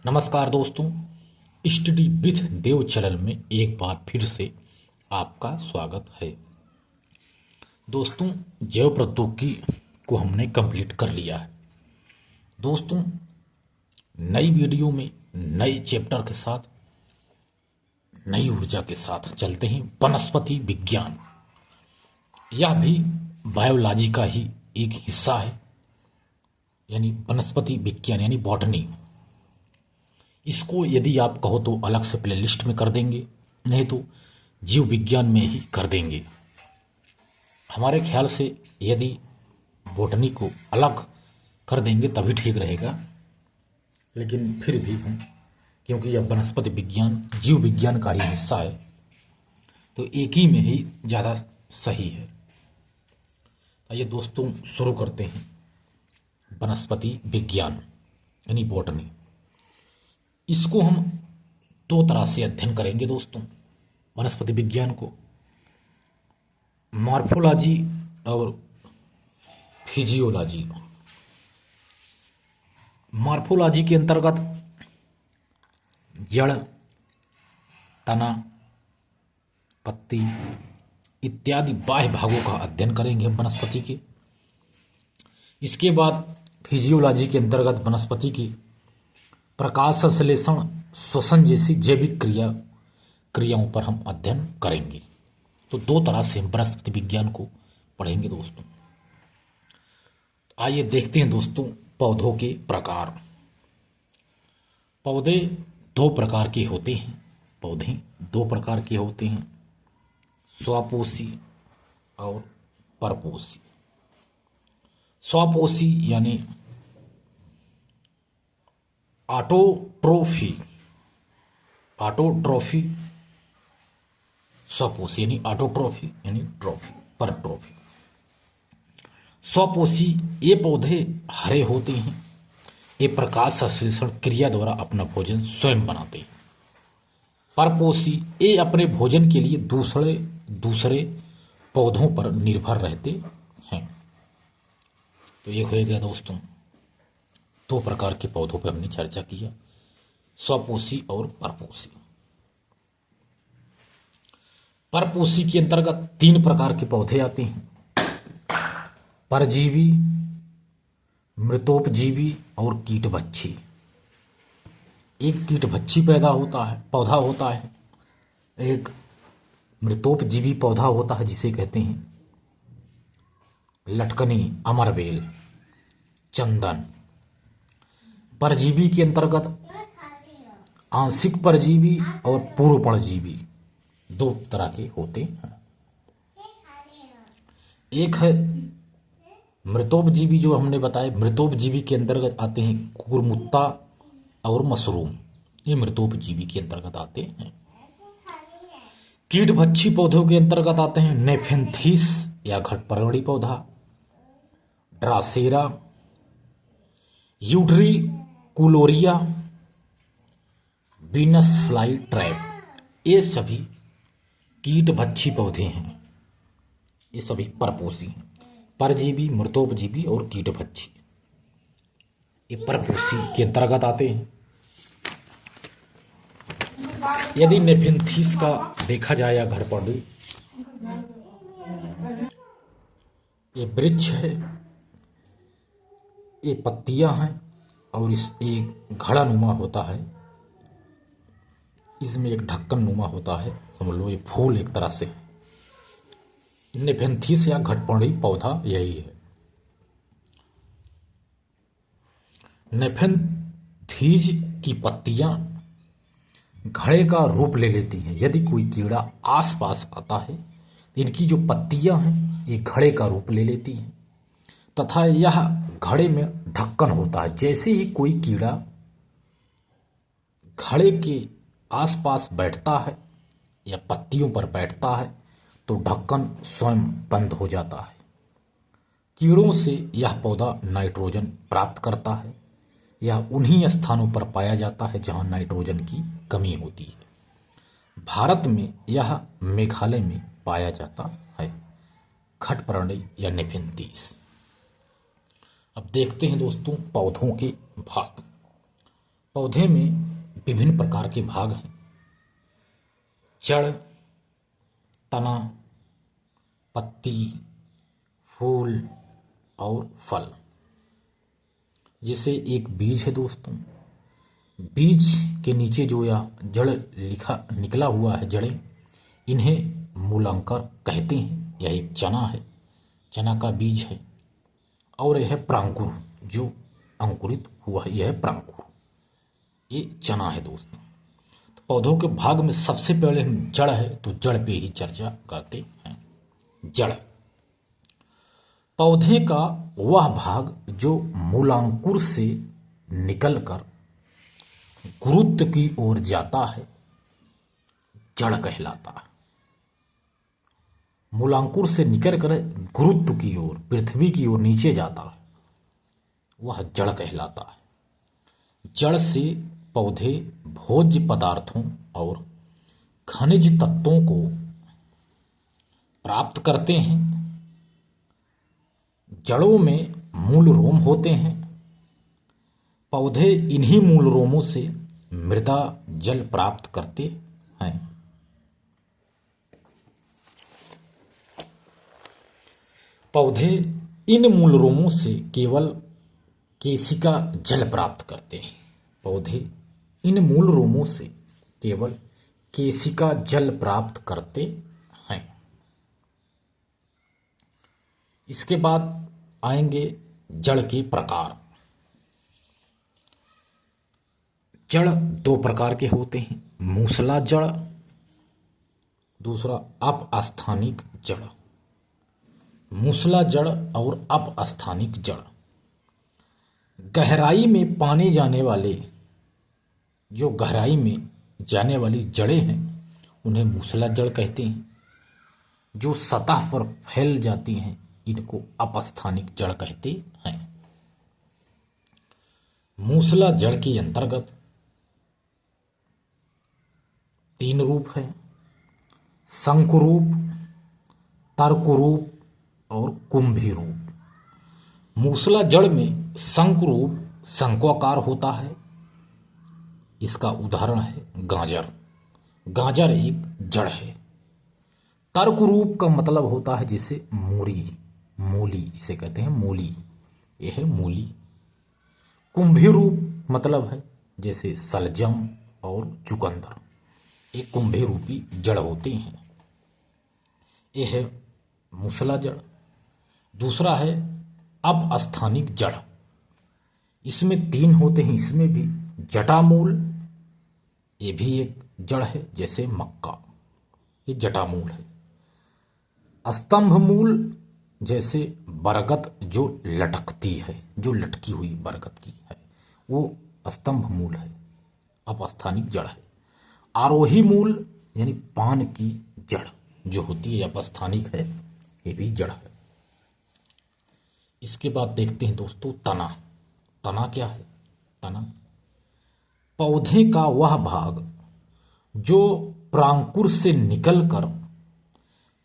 नमस्कार दोस्तों, study with Dev channel में एक बार फिर से आपका स्वागत है। दोस्तों, जैव प्रौद्योगिकी को हमने कंप्लीट कर लिया है। दोस्तों, नई वीडियो में नए चैप्टर के साथ, नई ऊर्जा के साथ चलते हैं। वनस्पति विज्ञान, यह भी बायोलॉजी का ही एक हिस्सा है, यानी वनस्पति विज्ञान यानी बॉटनी। इसको यदि आप कहो तो अलग से प्लेलिस्ट में कर देंगे, नहीं तो जीव विज्ञान में ही कर देंगे। हमारे ख्याल से यदि बॉटनी को अलग कर देंगे तभी ठीक रहेगा, लेकिन फिर भी हम, क्योंकि यह वनस्पति विज्ञान जीव विज्ञान का ही हिस्सा है, तो एक ही में ही ज़्यादा सही है। आइए दोस्तों, शुरू करते हैं वनस्पति विज्ञान यानी बॉटनी। इसको हम दो तरह से अध्ययन करेंगे दोस्तों, वनस्पति विज्ञान को। मॉर्फोलॉजी और फिजियोलॉजी। मॉर्फोलॉजी के अंतर्गत जड़, तना, पत्ती इत्यादि बाह्य भागों का अध्ययन करेंगे हम वनस्पति के। इसके बाद फिजियोलॉजी के अंतर्गत वनस्पति की प्रकाश संश्लेषण, श्वसन जैसी जैविक क्रियाओं पर हम अध्ययन करेंगे। तो दो तरह से हम वनस्पति विज्ञान को पढ़ेंगे दोस्तों। आइए देखते हैं दोस्तों पौधों के प्रकार। पौधे दो प्रकार के होते हैं। पौधे दो प्रकार के होते हैं, स्वपोषी और परपोषी। स्वपोषी यानी ऑटोट्रोफी स्वपोषी यानी ऑटोट्रोफी यानी ट्रॉफी, परट्रॉफी। स्वपोषी ये पौधे हरे होते हैं। ये प्रकाश संश्लेषण क्रिया द्वारा अपना भोजन स्वयं बनाते हैं। परपोषी ये अपने भोजन के लिए दूसरे पौधों पर निर्भर रहते हैं। तो ये हो गया दोस्तों, दो प्रकार के पौधों पर हमने चर्चा किया, स्वपोषी और परपोषी। परपोषी के अंतर्गत तीन प्रकार के पौधे आते हैं, परजीवी, मृतोपजीवी और कीटभक्षी। एक कीटभक्षी पौधा होता है, एक मृतोपजीवी पौधा होता है जिसे कहते हैं लटकनी, अमरबेल, चंदन। परजीवी के अंतर्गत आंशिक परजीवी और पूर्व परजीवी दो तरह के होते हैं। एक है मृतोपजीवी, जो हमने बताया। मृतोपजीवी के अंतर्गत आते हैं कुरमुत्ता और मशरूम, ये मृतोपजीवी के अंतर्गत आते हैं। कीटभक्षी पौधों के अंतर्गत आते हैं नेफेंथीस या घटपर्णी पौधा, ड्रासेरा, यूट्रिकुलोरिया, वीनस फ्लाई ट्रैप। ये सभी कीटभक्षी पौधे हैं। ये सभी परपोषी हैं। परजीवी, मृतोपजीवी और कीटभक्षी ये परपोषी के अंतर्गत आते हैं। यदि नेफेंथीस का देखा जाए या घटपर्णी, ये वृक्ष है, ये पत्तियां हैं और इस एक घड़ानुमा होता है, इसमें एक ढक्कन नुमा होता है, समझ लो ये फूल एक तरह से। नेफेंथीस या घटपर्णी पौधा यही है। नेफेंथीज की पत्तियां घड़े का रूप ले लेती हैं। यदि कोई कीड़ा आसपास आता है, इनकी जो पत्तियां हैं ये घड़े का रूप ले लेती हैं तथा यह घड़े में ढक्कन होता है। जैसे ही कोई कीड़ा घड़े के आसपास बैठता है या पत्तियों पर बैठता है तो ढक्कन स्वयं बंद हो जाता है। कीड़ों से यह पौधा नाइट्रोजन प्राप्त करता है। यह उन्हीं स्थानों पर पाया जाता है जहां नाइट्रोजन की कमी होती है। भारत में यह मेघालय में पाया जाता है, घटपर्णी या नेफेंथीस। अब देखते हैं दोस्तों पौधों के भाग। पौधे में विभिन्न प्रकार के भाग हैं। जड़, तना, पत्ती, फूल और फल। जैसे एक बीज है दोस्तों, बीज के नीचे जो या जड़ लिखा निकला हुआ है, जड़ें, इन्हें मूलांकर कहते हैं। यह एक चना है, चना का बीज है। और यह है प्रांकुर, जो अंकुरित हुआ है, यह है प्रांकुर, ये चना है दोस्तों। तो पौधों के भाग में सबसे पहले हम जड़ है, तो जड़ पे ही चर्चा करते हैं। जड़ पौधे का वह भाग जो मूलांकुर से निकलकर गुरुत्व की ओर जाता है, जड़ कहलाता है। मूलांकुर से निकलकर गुरुत्व की ओर, पृथ्वी की ओर नीचे जाता है, वह जड़ कहलाता है। जड़ से पौधे भोज्य पदार्थों और खनिज तत्वों को प्राप्त करते हैं। जड़ों में मूल रोम होते हैं। पौधे इन्हीं मूल रोमों से मृदा जल प्राप्त करते हैं। पौधे इन मूल रोमों से केवल केशिका जल प्राप्त करते हैं। पौधे इन मूल रोमों से केवल केशिका जल प्राप्त करते हैं। इसके बाद आएंगे जड़ के प्रकार। जड़ दो प्रकार के होते हैं, मूसला जड़, दूसरा अपस्थानिक जड़। मूसला जड़ और अपस्थानिक जड़ गहराई में पाने जाने वाले, जो गहराई में जाने वाली जड़ें हैं, उन्हें मूसला जड़ कहते हैं। जो सतह पर फैल जाती हैं, इनको अपस्थानिक जड़ कहते हैं। मूसला जड़ के अंतर्गत तीन रूप है, शंकुरूप, तर्करूप और कुंभी रूप। मूसला जड़ में शंकुरूप शंक्वाकार होता है। इसका उदाहरण है गाजर। गाजर एक जड़ है। तर्करूप का मतलब होता है जैसे मूली, मूली जिसे कहते हैं मूली, यह है मूली। कुंभी रूप मतलब है जैसे सलजम और चुकंदर, ये कुंभी रूपी जड़ होते हैं। यह है मूसला जड़। दूसरा है अपस्थानिक जड़। इसमें तीन होते हैं। इसमें भी जटामूल, ये भी एक जड़ है जैसे मक्का, ये जटामूल है। स्तंभ मूल जैसे बरगद जो लटकती है, जो लटकी हुई बरगद की है, वो स्तंभ मूल है, अपस्थानिक जड़ है। आरोही मूल यानी पान की जड़ जो होती है, अपस्थानिक है, ये भी जड़ है। इसके बाद देखते हैं दोस्तों तना। तना क्या है? तना पौधे का वह भाग जो प्रांकुर से निकलकर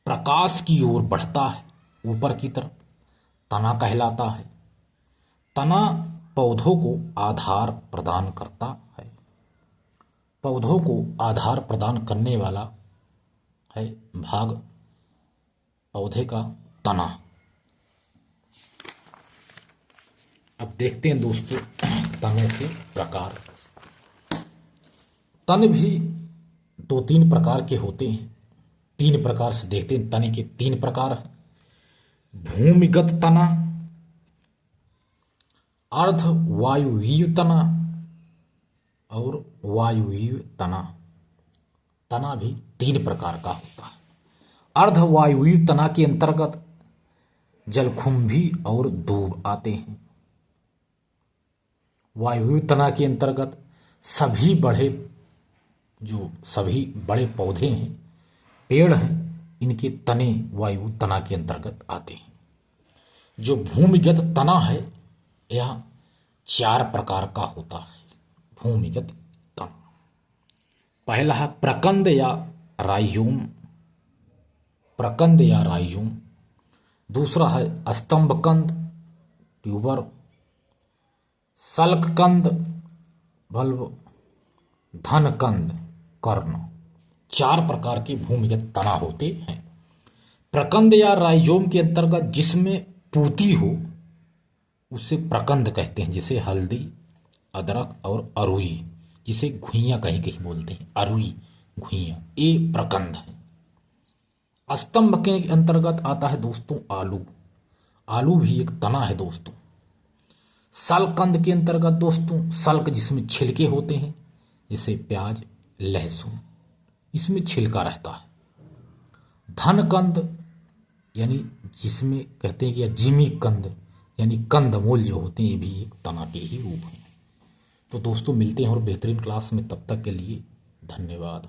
प्रकाश की ओर बढ़ता है, ऊपर की तरफ, तना कहलाता है। तना पौधों को आधार प्रदान करता है। पौधों को आधार प्रदान करने वाला है भाग पौधे का तना। अब देखते हैं दोस्तों तनों के प्रकार। तन भी दो तीन प्रकार के होते हैं। तीन प्रकार से देखते हैं। तने के तीन प्रकार हैं। भूमिगत तना, अर्ध वायुवीय तना और वायुवीय तना। तना भी तीन प्रकार का होता है। अर्ध वायुवीय तना के अंतर्गत जलकुंभी और दूब आते हैं। वायुवीय तना के अंतर्गत सभी बड़े पौधे हैं, पेड़ हैं, इनके तने वायु तना के अंतर्गत आते हैं। जो भूमिगत तना है, यह चार प्रकार का होता है। भूमिगत तना पहला है प्रकंद या राइजोम, प्रकंद या राइजोम। दूसरा है स्तंभकंद, ट्यूबर, सल्ककंद, बल्ब, धन, कंद, कर्ण, 4 प्रकार के भूमिगत तना होते हैं। प्रकंद या राइजोम के अंतर्गत जिसमें पूती हो उसे प्रकंद कहते हैं, जिसे हल्दी, अदरक और अरुई, जिसे घुइयां कहीं कहीं बोलते हैं, अरुई, घुइयां, ये प्रकंद है। स्तंभ के अंतर्गत आता है दोस्तों आलू। आलू भी एक तना है दोस्तों। सलकंद के अंतर्गत दोस्तों सल्क, जिसमें छिलके होते हैं, जैसे प्याज, लहसुन, इसमें छिलका रहता है। धनकंद यानी जिसमें कहते हैं कि जिमी कंद यानी कंदमूल जो होते हैं, ये भी एक तना के ही रूप हैं। तो दोस्तों मिलते हैं और बेहतरीन क्लास में, तब तक के लिए धन्यवाद।